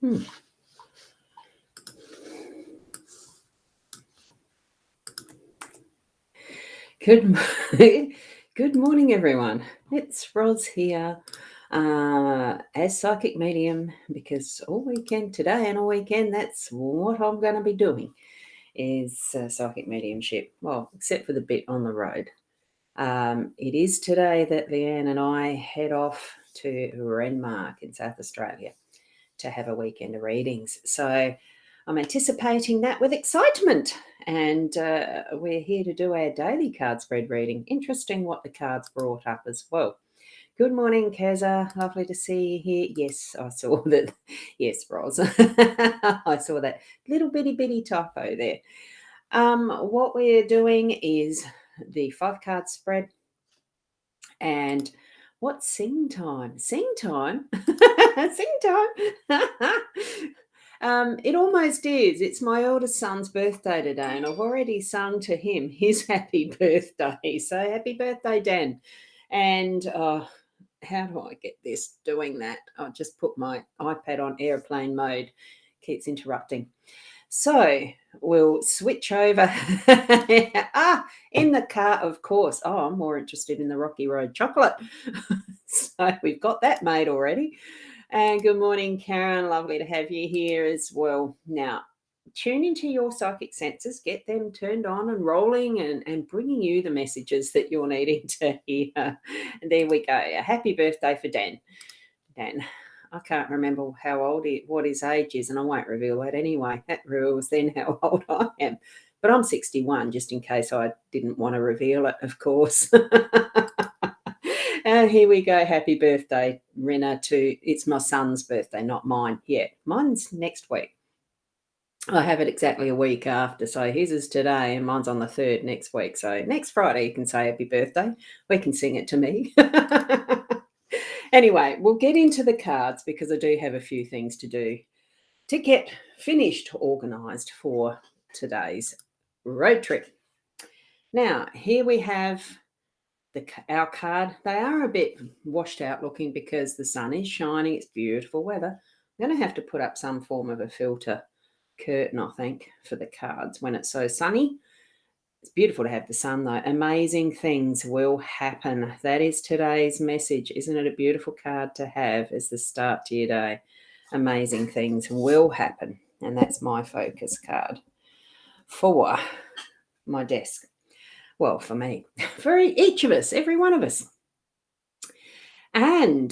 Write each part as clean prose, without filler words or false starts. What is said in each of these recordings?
Good, good morning, everyone. It's Ros here as Psychic Medium, because all weekend today and all weekend, that's what I'm going to be doing is Psychic Mediumship. Well, except for the bit on the road. It is today that Leanne and I head off to Renmark in South Australia to have a weekend of readings. So I'm anticipating that with excitement. And we're here to do our daily card spread reading. Interesting what the cards brought up as well. Good morning, Keza. Lovely to see you here. Yes, I saw that. Yes, Ros. I saw that little bitty typo there. What we're doing is the 5-card spread. And what's sing time? Sing time? Sing time? It almost is. It's my oldest son's birthday today, and I've already sung to him his happy birthday. So happy birthday, Dan. And how do I get this doing that? I'll just put my iPad on airplane mode. Keeps interrupting. So we'll switch over. In the car, of course. Oh, I'm more interested in the Rocky Road chocolate. So we've got that made already. And good morning, Karen. Lovely to have you here as well. Now, tune into your psychic senses, get them turned on and rolling and bringing you the messages that you're needing to hear. And there we go. A happy birthday for Dan. Dan. I can't remember what his age is, and I won't reveal that anyway. That reveals then how old I am. But I'm 61, just in case I didn't want to reveal it, of course. And here we go. Happy birthday, Rena, it's my son's birthday, not mine yet. Mine's next week. I have it exactly a week after. So his is today and mine's on the 3rd next week. So next Friday you can say happy birthday. We can sing it to me. Anyway, we'll get into the cards because I do have a few things to do to get finished, organised for today's road trip. Now, here we have our card. They are a bit washed out looking because the sun is shining. It's beautiful weather. I'm going to have to put up some form of a filter curtain, I think, for the cards when it's so sunny. It's beautiful to have the sun, though. Amazing things will happen. That is today's message. Isn't it a beautiful card to have as the start to your day? Amazing things will happen. And that's my focus card for my desk. Well, for me, for each of us, every one of us. And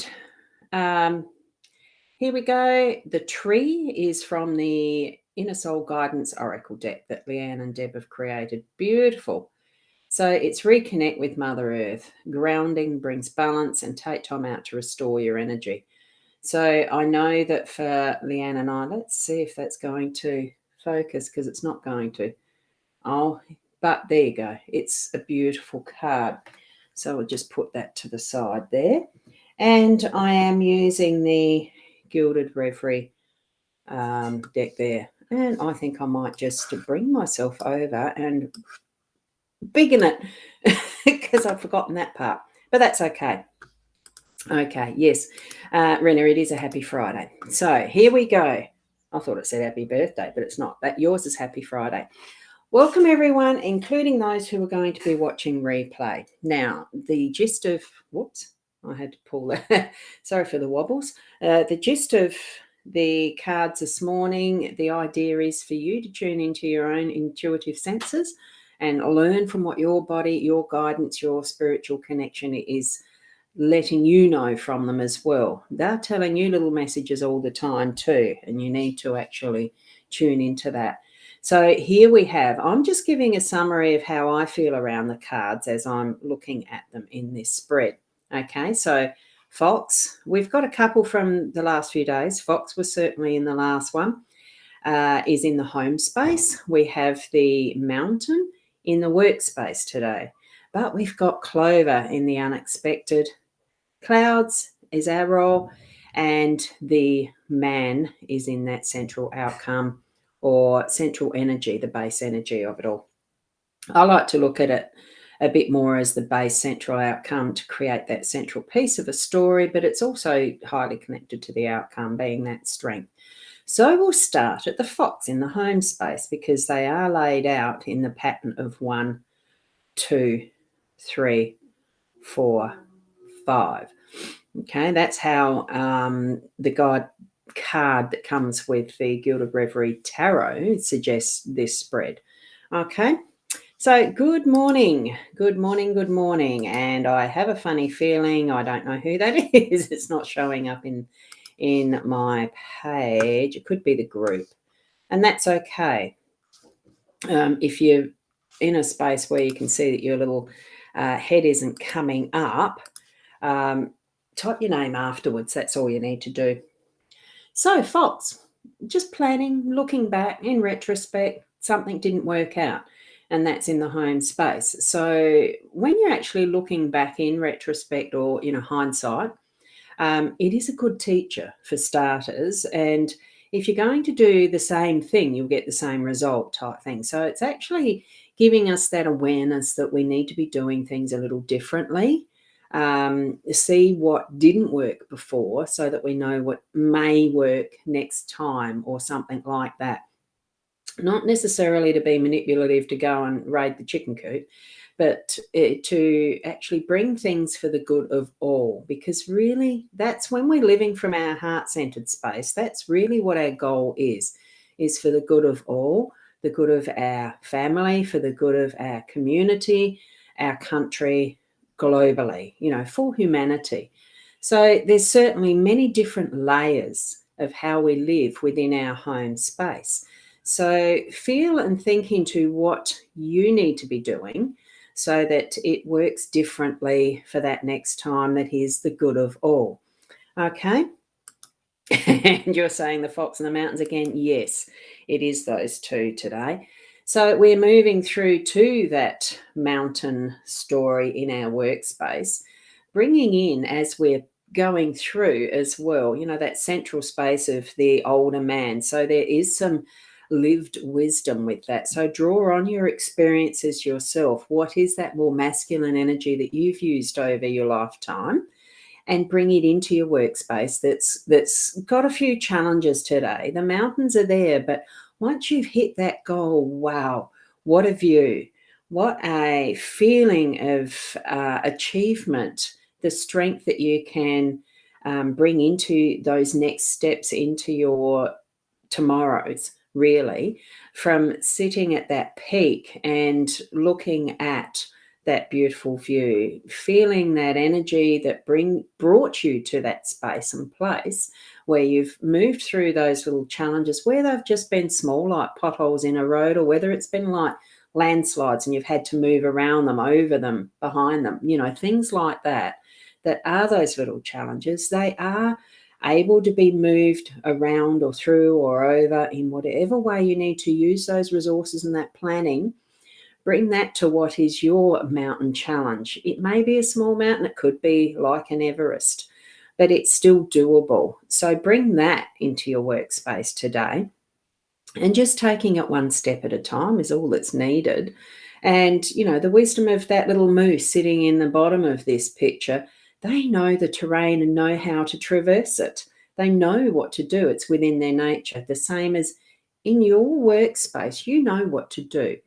here we go. The tree is from the Inner Soul Guidance Oracle deck that Leanne and Deb have created. Beautiful. So it's reconnect with Mother Earth. Grounding brings balance and take time out to restore your energy. So I know that for Leanne and I, let's see if that's going to focus because it's not going to. Oh, but there you go. It's a beautiful card. So I'll just put that to the side there. And I am using the Gilded Reverie deck there. And I think I might just bring myself over and biggin it because I've forgotten that part. But that's okay. Okay, yes. Rena, it is a happy Friday. So here we go. I thought it said happy birthday, but it's not. Yours is happy Friday. Welcome, everyone, including those who are going to be watching replay. Now, the gist of... Whoops, I had to pull that. Sorry for the wobbles. The gist of the cards this morning, the idea is for you to tune into your own intuitive senses and learn from what your body, your guidance, your spiritual connection is letting you know from them as well. They're telling you little messages all the time too, and you need to actually tune into that. So here we have, I'm just giving a summary of how I feel around the cards as I'm looking at them in this spread. Okay, so Fox, we've got a couple from the last few days. Fox was certainly in the last one, is in the home space. We have the Mountain in the workspace today, but we've got Clover in the unexpected. Clouds is our role, and the Man is in that central outcome or central energy, the base energy of it all. I like to look at it a bit more as the base central outcome to create that central piece of a story, but it's also highly connected to the outcome being that strength. So we'll start at the fox in the home space because they are laid out in the pattern of 1, 2, 3, 4, 5. Okay, that's how the guide card that comes with the Gilded Reverie Tarot suggests this spread. Okay, so good morning, good morning, good morning. And I have a funny feeling, I don't know who that is. It's not showing up in my page. It could be the group, and that's okay. If you're in a space where you can see that your little head isn't coming up, type your name afterwards. That's all you need to do. So, Fox, just planning, looking back in retrospect, something didn't work out, and that's in the home space. So, when you're actually looking back in retrospect or hindsight, it is a good teacher for starters. And if you're going to do the same thing, you'll get the same result type thing. So it's actually giving us that awareness that we need to be doing things a little differently. See what didn't work before so that we know what may work next time or something like that. Not necessarily to be manipulative to go and raid the chicken coop, but to actually bring things for the good of all, because really that's when we're living from our heart-centered space. That's really what our goal is for the good of all, the good of our family, for the good of our community, our country, globally, for humanity. So there's certainly many different layers of how we live within our home space. So feel and think into what you need to be doing so that it works differently for that next time that is the good of all. Okay? And you're saying the fox and the mountains again? Yes, it is those two today. So we're moving through to that mountain story in our workspace, bringing in, as we're going through as well, that central space of the older man. So there is some lived wisdom with that. So draw on your experiences yourself. What is that more masculine energy that you've used over your lifetime? And bring it into your workspace that's got a few challenges today. The mountains are there, but once you've hit that goal, wow, what a view, what a feeling of achievement, the strength that you can bring into those next steps into your tomorrows, really, from sitting at that peak and looking at that beautiful view, feeling that energy that brought you to that space and place where you've moved through those little challenges, where they've just been small, like potholes in a road, or whether it's been like landslides and you've had to move around them, over them, behind them, things like that, that are those little challenges. They are able to be moved around or through or over in whatever way you need to use those resources and that planning. Bring that to what is your mountain challenge. It may be a small mountain, it could be like an Everest, but it's still doable. So bring that into your workspace today. And just taking it one step at a time is all that's needed. And, the wisdom of that little moose sitting in the bottom of this picture, they know the terrain and know how to traverse it. They know what to do. It's within their nature. The same as in your workspace, you know what to do.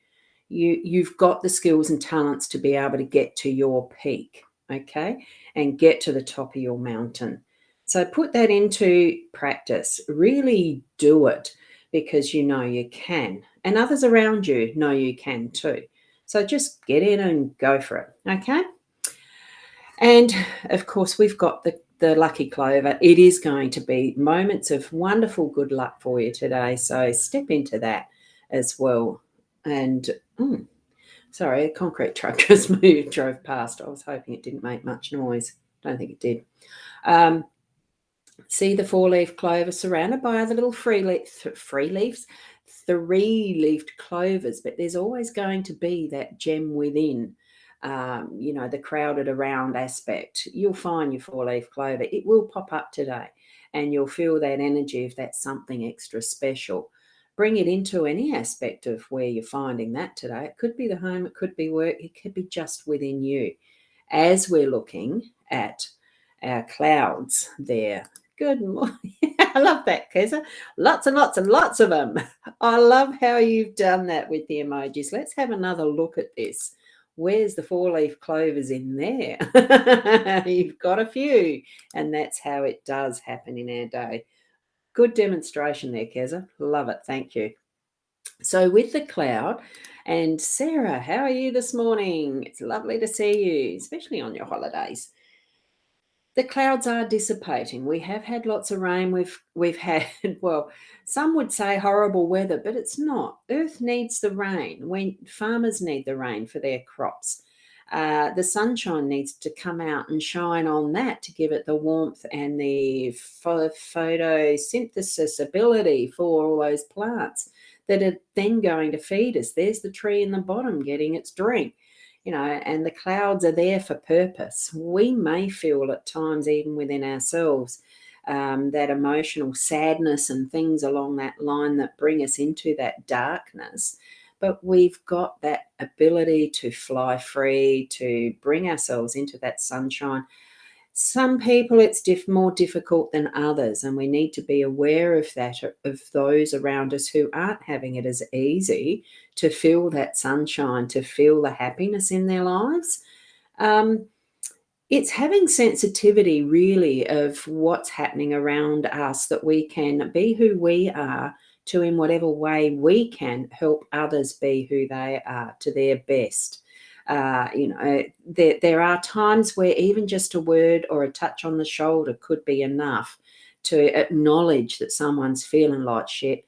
You've got the skills and talents to be able to get to your peak, okay, and get to the top of your mountain. So put that into practice. Really do it because you know you can, and others around you know you can too. So just get in and go for it, okay? And of course, we've got the lucky clover. It is going to be moments of wonderful good luck for you today. So step into that as well. And sorry, a concrete truck just drove past. I was hoping it didn't make much noise. Don't think it did. See the 4-leaf clover surrounded by other little three-leafed clovers, but there's always going to be that gem within, the crowded around aspect. You'll find your 4-leaf clover. It will pop up today, and you'll feel that energy if that's something extra special. Bring it into any aspect of where you're finding that today. It could be the home, it could be work, it could be just within you. As we're looking at our clouds there, Good morning. I love that, Keza. Lots and lots and lots of them. I love how you've done that with the emojis. Let's have another look at this. Where's the four-leaf clovers in there? You've got a few, and that's how it does happen in our day. Good demonstration there, Keza. Love it. Thank you. So with the cloud, and Sarah, how are you this morning? It's lovely to see you, especially on your holidays. The clouds are dissipating. We have had lots of rain. We've had, well, some would say horrible weather, but it's not. Earth needs the rain. When farmers need the rain for their crops. The sunshine needs to come out and shine on that to give it the warmth and the photosynthesis ability for all those plants that are then going to feed us. There's the tree in the bottom getting its drink, and the clouds are there for purpose. We may feel at times, even within ourselves, that emotional sadness and things along that line that bring us into that darkness. But we've got that ability to fly free, to bring ourselves into that sunshine. Some people it's more difficult than others, and we need to be aware of that, of those around us who aren't having it as easy to feel that sunshine, to feel the happiness in their lives. It's having sensitivity really of what's happening around us, that we can be who we are, to in whatever way we can help others be who they are to their best. There are times where even just a word or a touch on the shoulder could be enough to acknowledge that someone's feeling like shit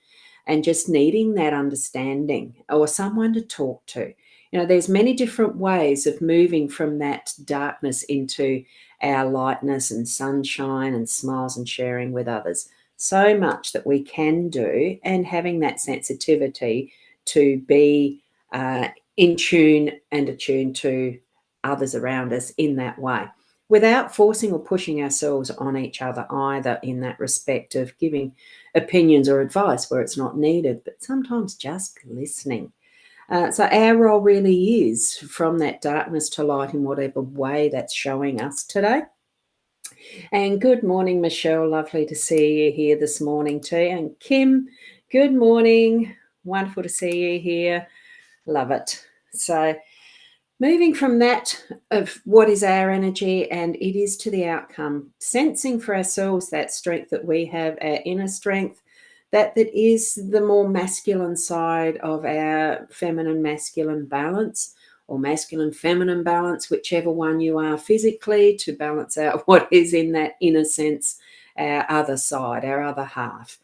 and just needing that understanding or someone to talk to. There's many different ways of moving from that darkness into our lightness and sunshine and smiles and sharing with others. So much that we can do, and having that sensitivity to be in tune and attuned to others around us in that way, without forcing or pushing ourselves on each other either, in that respect of giving opinions or advice where it's not needed, but sometimes just listening. So our role really is from that darkness to light in whatever way that's showing us today. And good morning, Michelle. Lovely to see you here this morning too. And Kim, good morning. Wonderful to see you here. Love it. So moving from that of what is our energy, and it is to the outcome, sensing for ourselves that strength that we have, our inner strength, that is the more masculine side of our feminine masculine balance, or masculine feminine balance, whichever one you are physically, to balance out what is in that inner sense, our other side, our other half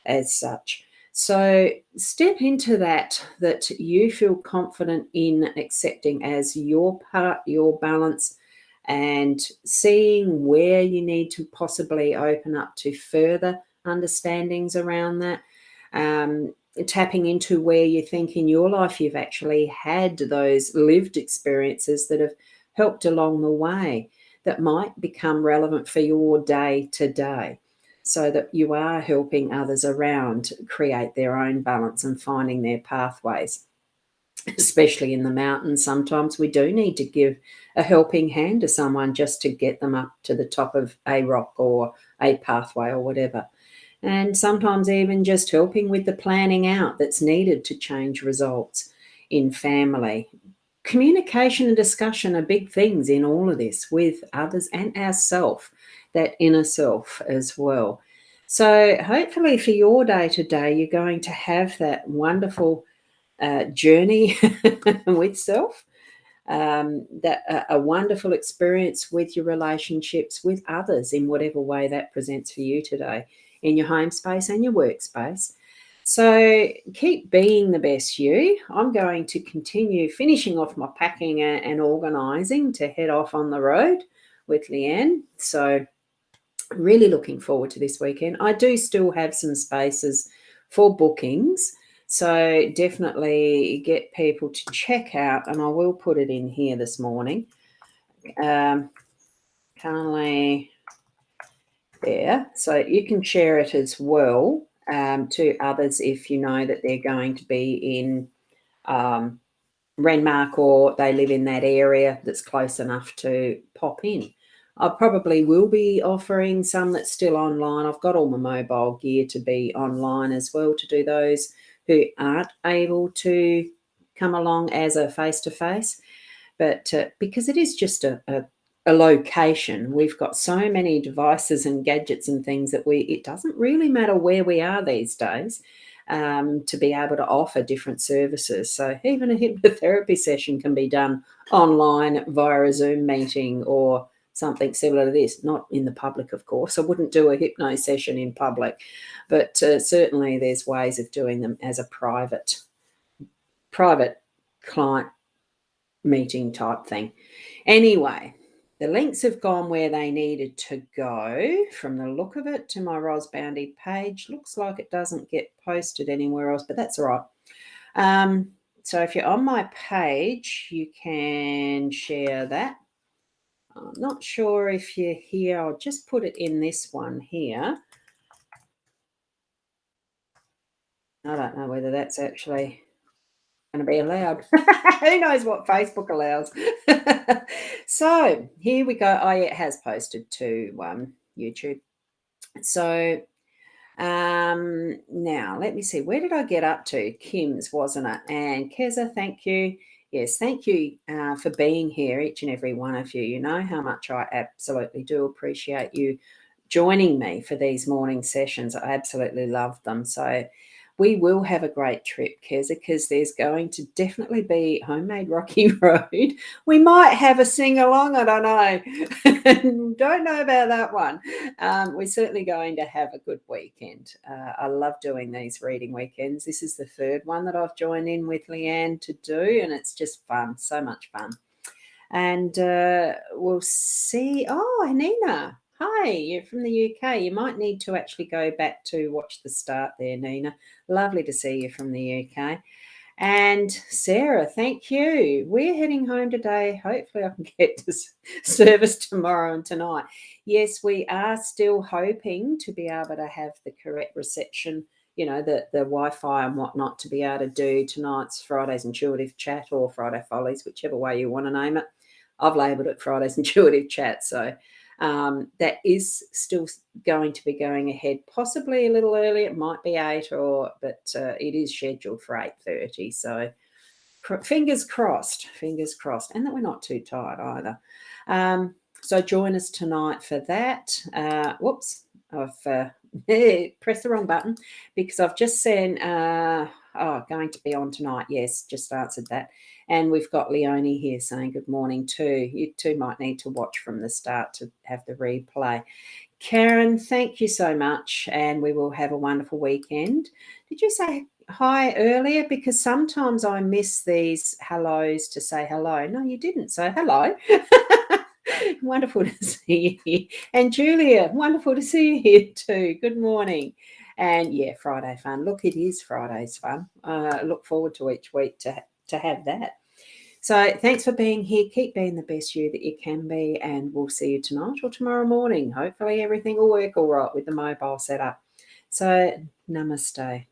as such. So step into that you feel confident in accepting as your part, your balance, and seeing where you need to possibly open up to further understandings around that. Tapping into where you think in your life you've actually had those lived experiences that have helped along the way, that might become relevant for your day to day, so that you are helping others around create their own balance and finding their pathways. Especially in the mountains, sometimes we do need to give a helping hand to someone just to get them up to the top of a rock or a pathway or whatever. And sometimes even just helping with the planning out that's needed to change results in family. Communication and discussion are big things in all of this with others and ourself, that inner self as well. So hopefully for your day to day, you're going to have that wonderful journey with self, a wonderful experience with your relationships with others in whatever way that presents for you today, in your home space and your workspace. So keep being the best you. I'm going to continue finishing off my packing and organising to head off on the road with Leanne. So really looking forward to this weekend. I do still have some spaces for bookings, so definitely get people to check out, and I will put it in here this morning. Currently there, so you can share it as well to others if you know that they're going to be in Renmark, or they live in that area that's close enough to pop in. I probably will be offering some that's still online. I've got all my mobile gear to be online as well to do those who aren't able to come along as a face-to-face. But because it is just a location, we've got so many devices and gadgets and things that it doesn't really matter where we are these days to be able to offer different services. So even a hypnotherapy session can be done online via a Zoom meeting or something similar to this, not in the public, of course. I wouldn't do a hypno session in public, but certainly there's ways of doing them as a private client meeting type thing. Anyway, the links have gone where they needed to go from the look of it to my Ros Boundy page. Looks like it doesn't get posted anywhere else, but that's all right. So if you're on my page, you can share that. I'm not sure if you're here. I'll just put it in this one here. I don't know whether that's actually going to be allowed. Who knows what Facebook allows? So here we go. Oh, yeah, it has posted to YouTube. So now let me see. Where did I get up to? Kim's, wasn't it? And Keza, thank you. Yes, thank you for being here, each and every one of you. You know how much I absolutely do appreciate you joining me for these morning sessions. I absolutely love them. So we will have a great trip, Keza, because there's going to definitely be Homemade Rocky Road. We might have a sing-along, I don't know. Don't know about that one. We're certainly going to have a good weekend. I love doing these reading weekends. This is the third one that I've joined in with Leanne to do, and it's just fun, so much fun. And we'll see. Oh, Nina. Hi, you're from the UK. You might need to actually go back to watch the start there, Nina. Lovely to see you from the UK. And Sarah, thank you. We're heading home today. Hopefully I can get to service tomorrow and tonight. Yes, we are still hoping to be able to have the correct reception, you know, the Wi-Fi and whatnot to be able to do tonight's Friday's Intuitive Chat or Friday Follies, whichever way you want to name it. I've labelled it Friday's Intuitive Chat. So that is still going to be going ahead, possibly a little early. It might be 8 but it is scheduled for 8:30. So fingers crossed, and that we're not too tired either. So join us tonight for that. Whoops, I've pressed the wrong button because I've just said, going to be on tonight. Yes, just answered that. And we've got Leonie here saying good morning too. You two might need to watch from the start to have the replay. Karen, thank you so much. And we will have a wonderful weekend. Did you say hi earlier? Because sometimes I miss these hellos to say hello. No, you didn't. So hello. Wonderful to see you here. And Julia, wonderful to see you here too. Good morning. And yeah, Friday fun. Look, it is Friday's fun. Look forward to each week to have that. So thanks for being here. Keep being the best you that you can be, and we'll see you tonight or tomorrow morning. Hopefully everything will work all right with the mobile setup. So namaste.